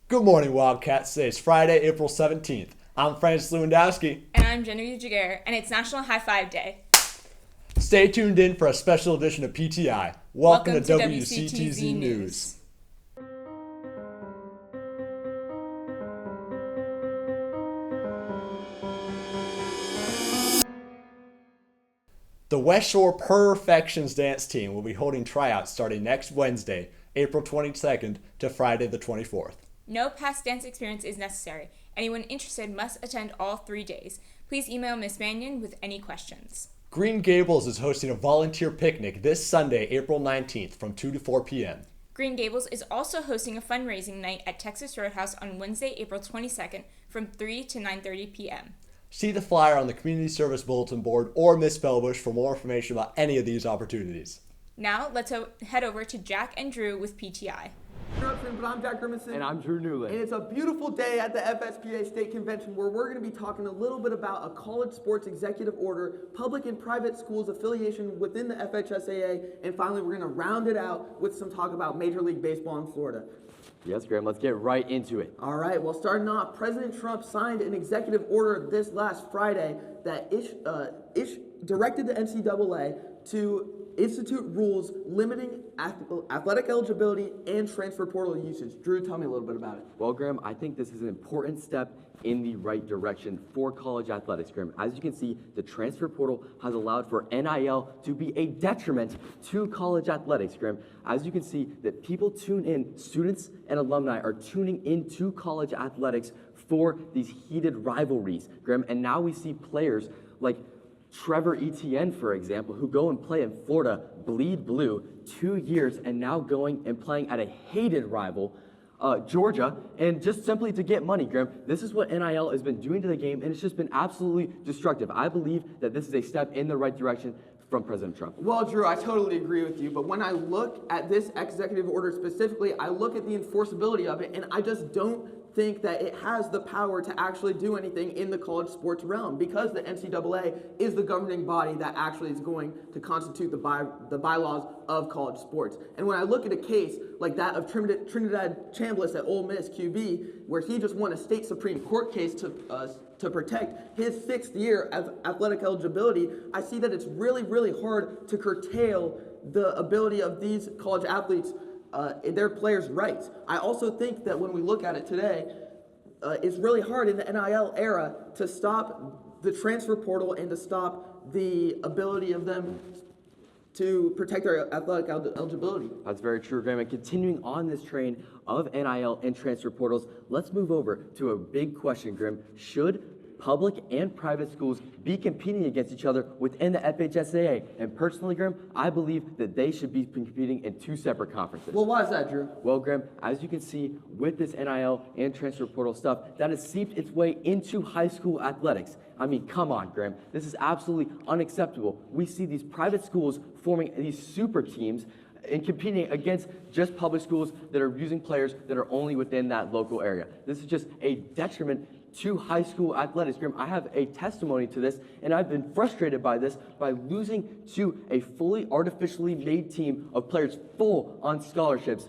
Good morning, Wildcats. Today is Friday, April 17th. I'm Francis Lewandowski. And I'm Genevieve Jaguar, and it's National High Five Day. Stay tuned in for a special edition of PTI. Welcome to WCTZ News. The West Shore Perfections Dance Team will be holding tryouts starting next Wednesday, April 22nd to Friday the 24th. No past dance experience is necessary. Anyone interested must attend all 3 days. Please email Ms. Mannion with any questions. Green Gables is hosting a volunteer picnic this Sunday, April 19th from 2 to 4 p.m. Green Gables is also hosting a fundraising night at Texas Roadhouse on Wednesday, April 22nd from 3 to 9:30 p.m. See the flyer on the Community Service Bulletin Board or Ms. Spellbush for more information about any of these opportunities. Now, let's head over to Jack and Drew with PTI. But I'm Jack Grimison. And I'm Drew Newland. And it's a beautiful day at the FSPA State Convention where we're going to be talking a little bit about a college sports executive order, public and private schools affiliation within the FHSAA, and finally we're going to round it out with some talk about Major League Baseball in Florida. Yes, Graham, let's get right into it. All right, well, starting off, President Trump signed an executive order this last Friday that directed the NCAA to institute rules limiting athletic eligibility and transfer portal usage. Drew, tell me a little bit about it. Well, Graham, I think this is an important step in the right direction for college athletics, Graham. As you can see, the transfer portal has allowed for NIL to be a detriment to college athletics, Graham. As you can see, that people tune in, students and alumni are tuning into college athletics for these heated rivalries, Graham. And now we see players like Trevor Etienne, for example, who go and play in Florida, bleed blue, 2 years, and now going and playing at a hated rival, Georgia, and just simply to get money, Graham. This is what NIL has been doing to the game, and it's just been absolutely destructive. I believe that this is a step in the right direction from President Trump. Well, Drew, I totally agree with you, but when I look at this executive order specifically, I look at the enforceability of it, and I just don't think that it has the power to actually do anything in the college sports realm because the NCAA is the governing body that actually is going to constitute the bylaws of college sports. And when I look at a case like that of Trinidad Chambliss at Ole Miss QB, where he just won a state Supreme Court case to protect his 6th year of athletic eligibility, I see that it's really, really hard to curtail the ability of these college athletes their players' rights. I also think that when we look at it today, it's really hard in the NIL era to stop the transfer portal and to stop the ability of them to protect their athletic eligibility. That's very true, Graham. And continuing on this train of NIL and transfer portals, let's move over to a big question, Graham. Should public and private schools be competing against each other within the FHSAA? And personally, Graham, I believe that they should be competing in 2 separate conferences. Well, why is that, Drew? Well, Graham, as you can see with this NIL and transfer portal stuff, that has seeped its way into high school athletics. I mean, come on, Graham. This is absolutely unacceptable. We see these private schools forming these super teams and competing against just public schools that are using players that are only within that local area. This is just a detriment to high school athletics. Graham, I have a testimony to this, and I've been frustrated by this, by losing to a fully artificially made team of players full on scholarships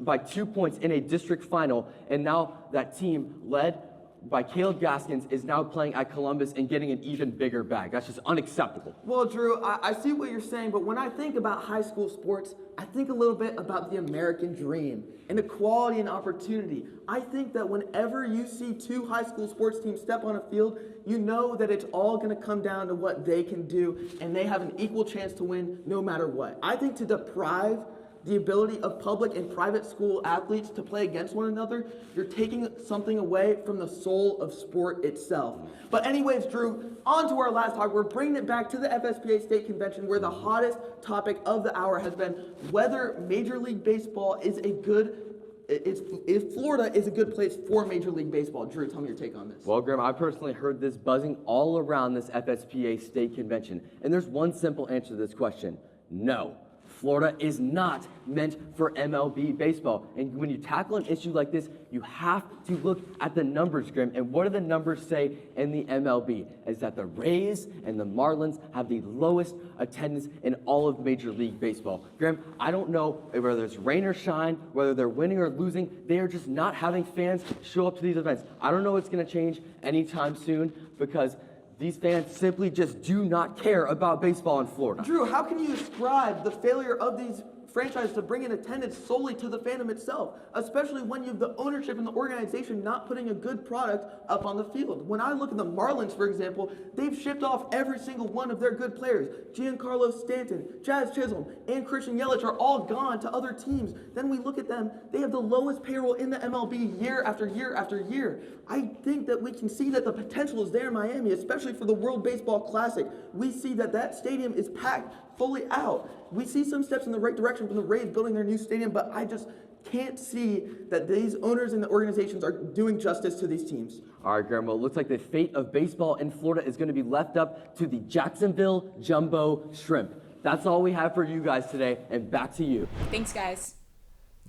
by 2 points in a district final, and now that team, led by Caleb Gaskins, is now playing at Columbus and getting an even bigger bag. That's just unacceptable. Well, Drew, I see what you're saying, but when I think about high school sports, I think a little bit about the American dream and equality and opportunity. I think that whenever you see 2 high school sports teams step on a field, you know that it's all going to come down to what they can do, and they have an equal chance to win no matter what. I think to deprive the ability of public and private school athletes to play against one another, you're taking something away from the soul of sport itself. But anyways, Drew, on to our last talk. We're bringing it back to the FSPA State Convention, where the hottest topic of the hour has been whether Major League Baseball is a good if Florida is a good place for Major League Baseball. Drew, tell me your take on this. Well, Graham, I personally heard this buzzing all around this FSPA State Convention, and there's one simple answer to this question: no. Florida is not meant for MLB baseball. And when you tackle an issue like this, you have to look at the numbers, Grim. And what do the numbers say in the MLB? Is that the Rays and the Marlins have the lowest attendance in all of Major League Baseball. Grim, I don't know whether it's rain or shine, whether they're winning or losing, they are just not having fans show up to these events. I don't know what's going to change anytime soon because these fans simply just do not care about baseball in Florida. Drew, how can you ascribe the failure of these franchises to bring in attendance solely to the fandom itself, especially when you have the ownership and the organization not putting a good product up on the field? When I look at the Marlins, for example, they've shipped off every single one of their good players. Giancarlo Stanton, Jazz Chisholm, and Christian Yelich are all gone to other teams. Then we look at them, they have the lowest payroll in the MLB year after year after year. I think that we can see that the potential is there in Miami, especially for the World Baseball Classic. We see that that stadium is packed fully out. We see some steps in the right direction from the Rays building their new stadium, but I just can't see that these owners and the organizations are doing justice to these teams. All right, Graham, well, it looks like the fate of baseball in Florida is going to be left up to the Jacksonville Jumbo Shrimp. That's all we have for you guys today, and back to you. Thanks, guys.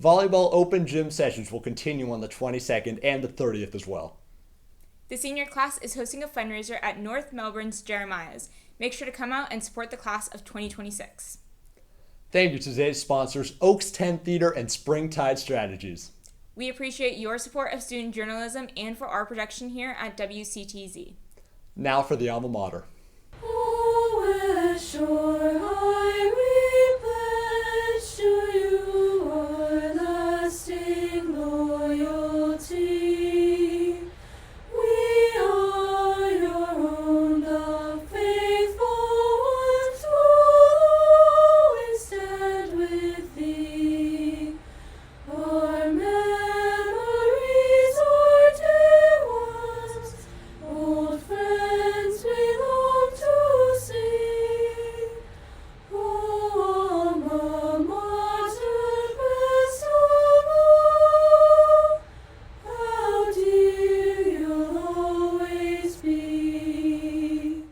Volleyball open gym sessions will continue on the 22nd and the 30th as well. The senior class is hosting a fundraiser at North Melbourne's Jeremiah's. Make sure to come out and support the class of 2026. Thank you to today's sponsors, Oaks 10 Theater and Springtide Strategies. We appreciate your support of student journalism and for our production here at WCTZ. Now for the alma mater. Oh, West Shore High, we pledge to you our lasting loyalty. We are your own, the faithful ones who always stand with thee. Our memories are dear ones, old friends we long to see. Oh, alma mater, best of all, how dear you'll always be.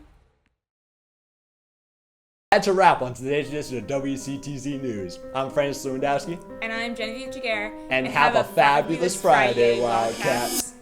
That's a wrap on today's edition of WCTZ News. I'm Francis Lewandowski, And I'm Genevieve Jaguar. and have a fabulous Friday, Wildcats.